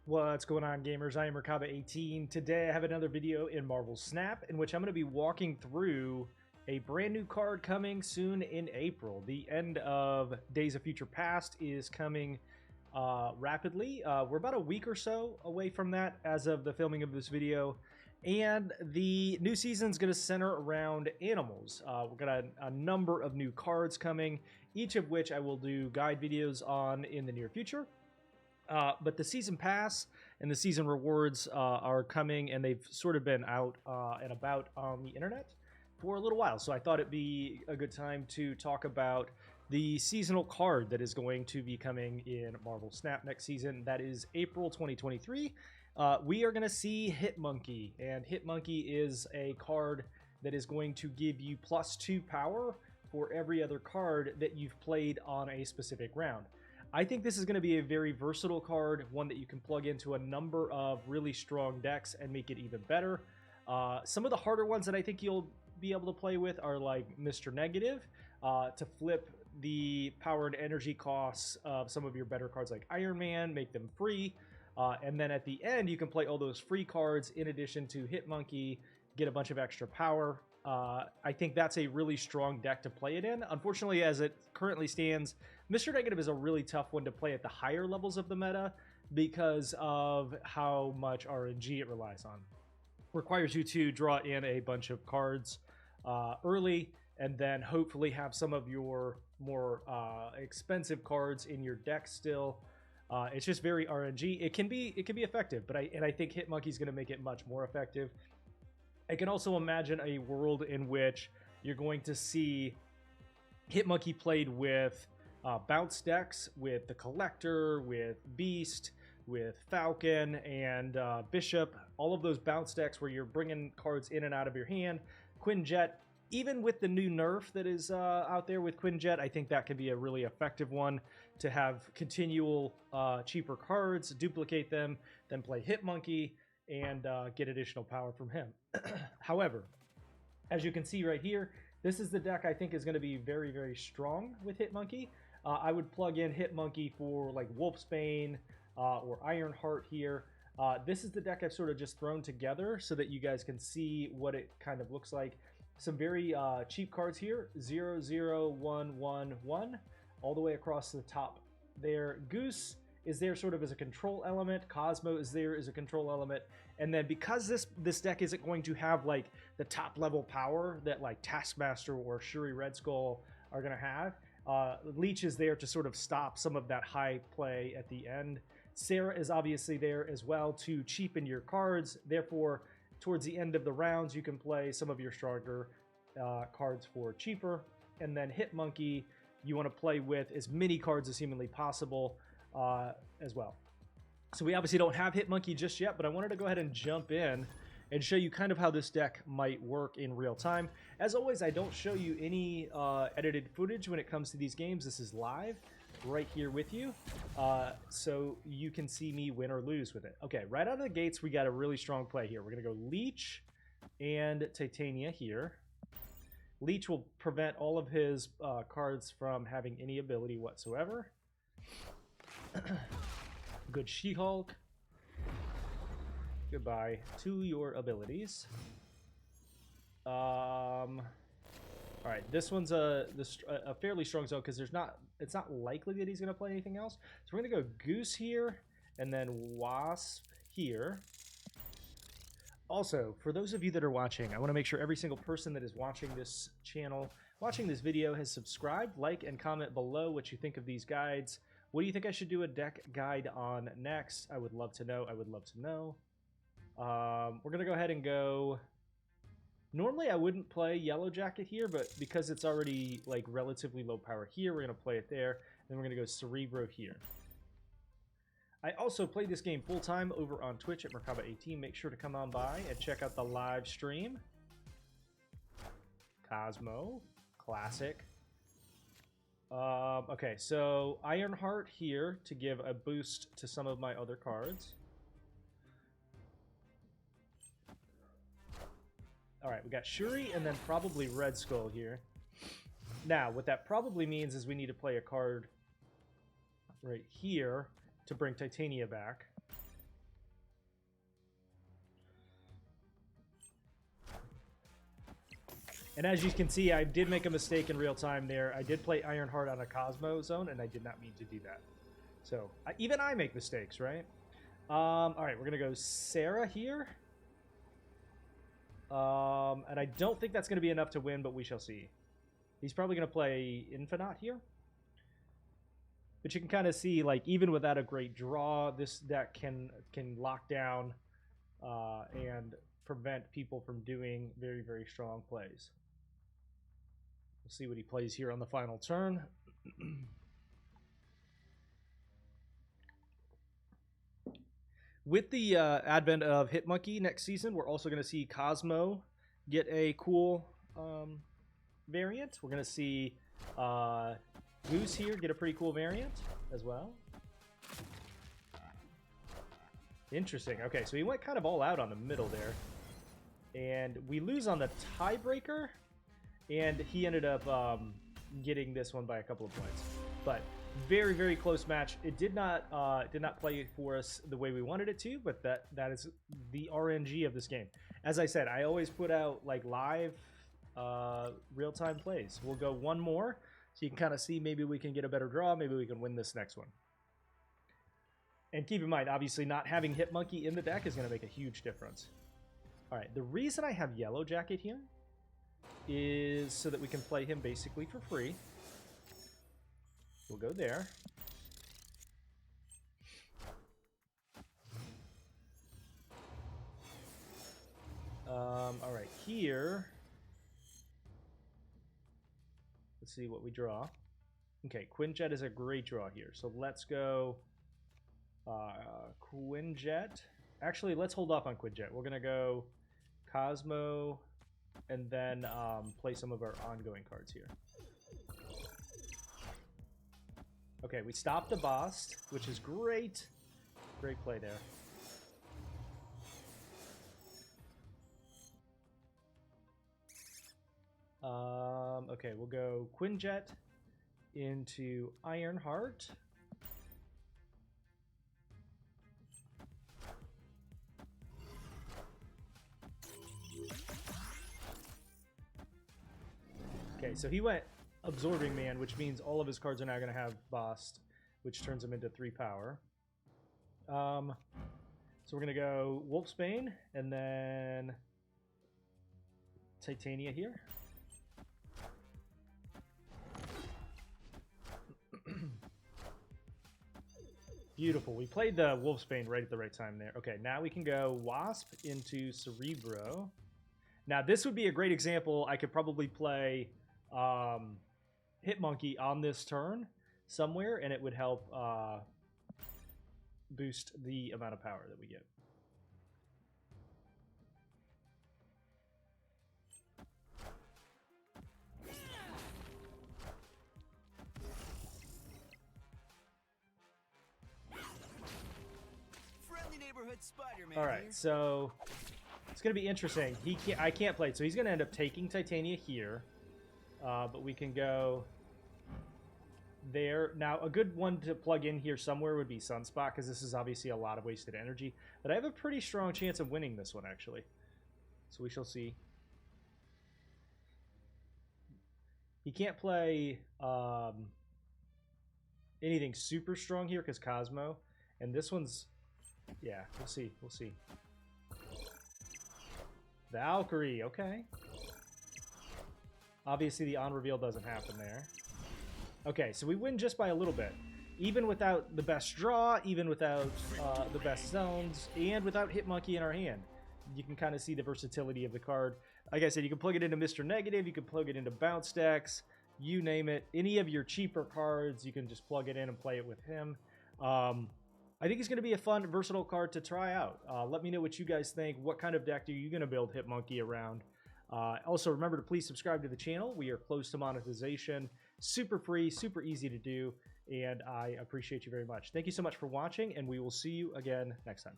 What's going on, gamers? I am Merkaba18. Today I have another video in Marvel Snap in which I'm going to be walking through a brand new card coming soon in April. The end of Days of Future Past is coming rapidly. We're about a week or so away from that as of the filming of this video. And the new season is going to center around animals. We've got a number of new cards coming, each of which I will do guide videos on in the near future. But the season pass and the season rewards are coming, and they've sort of been out and about on the internet for a little while. So I thought it'd be a good time to talk about the seasonal card that is going to be coming in Marvel Snap next season. That is April 2023. We are going to see Hitmonkey, and Hitmonkey is a card that is going to give you +2 power for every other card that you've played on a specific round. I think this is going to be a very versatile card, one that you can plug into a number of really strong decks and make it even better. Some of the harder ones that I think you'll be able to play with are like Mr. Negative, to flip the power and energy costs of some of your better cards like Iron Man, make them free. And then at the end, you can play all those free cards in addition to Hitmonkey, get a bunch of extra power. I think that's a really strong deck to play it in. Unfortunately, as it currently stands, Mr. Negative is a really tough one to play at the higher levels of the meta because of how much RNG it relies on. Requires you to draw in a bunch of cards early, and then hopefully have some of your more expensive cards in your deck still. It's just very RNG. It can be effective, but I think Hitmonkey is going to make it much more effective. I can also imagine a world in which you're going to see Hitmonkey played with bounce decks, with the Collector, with Beast, with Falcon, and Bishop. All of those bounce decks where you're bringing cards in and out of your hand. Quinjet, even with the new nerf that is out there with Quinjet, I think that could be a really effective one to have continual cheaper cards, duplicate them, then play Hitmonkey, and get additional power from him. However, as you can see right here, this is the deck I think is going to be very, very strong with Hitmonkey. I would plug in Hitmonkey for like Wolfsbane or Ironheart here. This is the deck I've sort of just thrown together so that you guys can see what it kind of looks like. Some very cheap cards here, 0, 0, 1, 1, 1, all the way across the top there. Goose is there sort of as a control element. Cosmo is there as a control element. And then because this deck isn't going to have like the top level power that like Taskmaster or Shuri Red Skull are going to have, Leech is there to sort of stop some of that high play at the end. Sarah is obviously there as well to cheapen your cards. Therefore, towards the end of the rounds, you can play some of your stronger cards for cheaper. And then Hitmonkey, you want to play with as many cards as humanly possible as well. So we obviously don't have Hitmonkey just yet, but I wanted to go ahead and jump in and show you kind of how this deck might work in real time. As always, I don't show you any edited footage when it comes to these games. This is live right here with you, so you can see me win or lose with it. Okay, right out of the gates, we got a really strong play here. We're going to go Leech and Titania here. Leech will prevent all of his cards from having any ability whatsoever. Good She-Hulk. Goodbye to your abilities. All right, this one's a fairly strong zone because it's not likely that he's going to play anything else. So we're going to go Goose here and then Wasp here. Also, for those of you that are watching, I want to make sure every single person that is watching this channel, watching this video, has subscribed, like, and comment below what you think of these guides. What do you think I should do a deck guide on next? I would love to know. I would love to know. We're going to go ahead and go... Normally I wouldn't play Yellow Jacket here, but because it's already like relatively low power here, we're going to play it there. Then we're going to go Cerebro here. I also play this game full-time over on Twitch at Merkaba18. Make sure to come on by and check out the live stream. Cosmo. Classic. Okay, so Ironheart here to give a boost to some of my other cards. All right, we got Shuri and then probably Red Skull here. Now, what that probably means is we need to play a card right here to bring Titania back. And as you can see, I did make a mistake in real time there. I did play Ironheart on a Cosmo zone, and I did not mean to do that. So, even I make mistakes, right? All right, we're going to go Sarah here. And I don't think that's going to be enough to win, but we shall see. He's probably going to play Infinite here. But you can kind of see, like, even without a great draw, this deck can lock down and prevent people from doing very, very strong plays. We'll see what he plays here on the final turn. With the advent of Hitmonkey next season, we're also going to see Cosmo get a cool variant. We're going to see Goose here get a pretty cool variant as well. Interesting. Okay, so he went kind of all out on the middle there. And we lose on the tiebreaker. And he ended up getting this one by a couple of points. But very, very close match. It did not play for us the way we wanted it to, but that is the RNG of this game. As I said, I always put out like live real-time plays. We'll go one more so you can kind of see maybe we can get a better draw, maybe we can win this next one. And keep in mind, obviously not having Hitmonkey in the deck is going to make a huge difference. All right, the reason I have Yellow Jacket here is so that we can play him basically for free. We'll go there. All right, here. Let's see what we draw. Okay, Quinjet is a great draw here. So let's go Quinjet. Actually, let's hold off on Quinjet. We're going to go Cosmo and then play some of our ongoing cards here. Okay, we stopped the boss, which is great. Great play there. Okay, we'll go Quinjet into Ironheart. Okay, so he went Absorbing Man, which means all of his cards are now going to have Bast, which turns him into 3 power. So we're going to go Wolfsbane and then Titania here. Beautiful. We played the Wolfsbane right at the right time there. Okay, now we can go Wasp into Cerebro. Now, this would be a great example. I could probably play Hitmonkey on this turn somewhere, and it would help boost the amount of power that we get. All right, so it's going to be interesting. I can't play it, so he's going to end up taking Titania here. But we can go there. Now, a good one to plug in here somewhere would be Sunspot, because this is obviously a lot of wasted energy. But I have a pretty strong chance of winning this one, actually. So we shall see. He can't play anything super strong here because Cosmo. And this one's... yeah, we'll see. We'll see. Valkyrie, okay. Obviously, the on-reveal doesn't happen there. Okay, so we win just by a little bit. Even without the best draw, even without the best zones, and without Hitmonkey in our hand. You can kind of see the versatility of the card. Like I said, you can plug it into Mr. Negative, you can plug it into bounce decks, you name it. Any of your cheaper cards, you can just plug it in and play it with him. I think it's going to be a fun, versatile card to try out. Let me know what you guys think. What kind of deck are you going to build Hitmonkey around? Also, remember to please subscribe to the channel. We are close to monetization. Super free, super easy to do, and I appreciate you very much. Thank you so much for watching, and we will see you again next time.